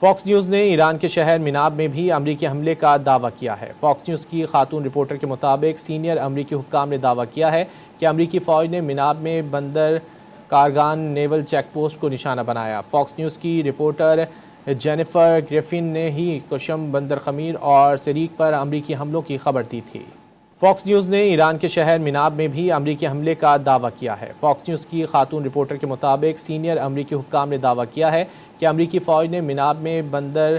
Fox news نے ایران کے شہر مناب میں بھی امریکی حملے کا دعویٰ کیا ہے۔ فاکس نیوز کی خاتون رپورٹر کے مطابق سینئر امریکی حکام نے دعویٰ کیا ہے کہ امریکی فوج نے مناب میں بندر کارگان نیول چیک پوسٹ کو نشانہ بنایا۔ فاکس نیوز کی رپورٹر جینیفر گریفن نے ہی کشم بندر خمیر اور سریک پر امریکی حملوں کی خبر دی تھی۔ فاکس نیوز نے ایران کے شہر مناب میں بھی امریکی حملے کا دعویٰ کیا ہے۔ فاکس نیوز کی خاتون رپورٹر کے مطابق سینئر امریکی حکام نے دعویٰ کیا ہے کہ امریکی فوج نے مناب میں بندر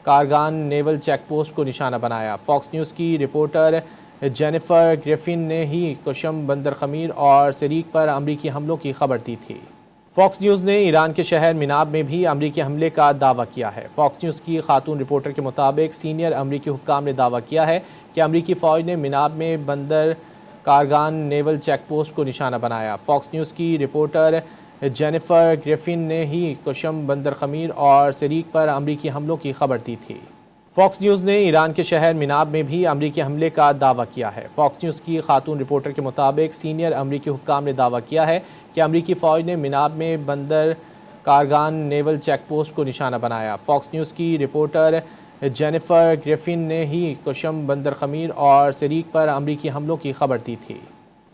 کارگان نیول چیک پوسٹ کو نشانہ بنایا۔ فاکس نیوز کی رپورٹر جینیفر گریفن نے ہی کشم بندر خمیر اور سریک پر امریکی حملوں کی خبر دی تھی۔ فاکس نیوز نے ایران کے شہر مناب میں بھی امریکی حملے کا دعویٰ کیا ہے۔ فاکس نیوز کی خاتون رپورٹر کے مطابق سینئر امریکی حکام نے دعویٰ کیا ہے کہ امریکی فوج نے مناب میں بندر کارگان نیول چیک پوسٹ کو نشانہ بنایا۔ فاکس نیوز کی رپورٹر جینیفر گریفن نے ہی کشم بندر خمیر اور سریک پر امریکی حملوں کی خبر دی تھی۔ فاکس نیوز نے ایران کے شہر مناب میں بھی امریکی حملے کا دعویٰ کیا ہے۔ فاکس نیوز کی خاتون رپورٹر کے مطابق سینئر امریکی حکام نے دعویٰ کیا ہے کہ امریکی فوج نے مناب میں بندر کارگان نیول چیک پوسٹ کو نشانہ بنایا۔ فاکس نیوز کی رپورٹر جینیفر گریفن نے ہی کشم بندر خمیر اور سریک پر امریکی حملوں کی خبر دی تھی۔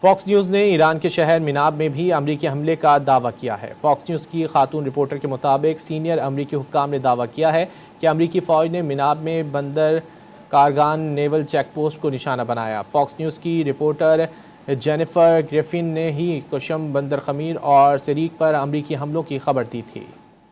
فاکس نیوز نے ایران کے شہر مناب میں بھی امریکی حملے کا دعویٰ کیا ہے۔ فاکس نیوز کی خاتون رپورٹر کے مطابق سینئر امریکی حکام نے دعویٰ کیا ہے کہ امریکی فوج نے مناب میں بندر کارگان نیول چیک پوسٹ کو نشانہ بنایا۔ فاکس نیوز کی رپورٹر جینیفر گریفن نے ہی کشم بندر خمیر اور سریک پر امریکی حملوں کی خبر دی تھی۔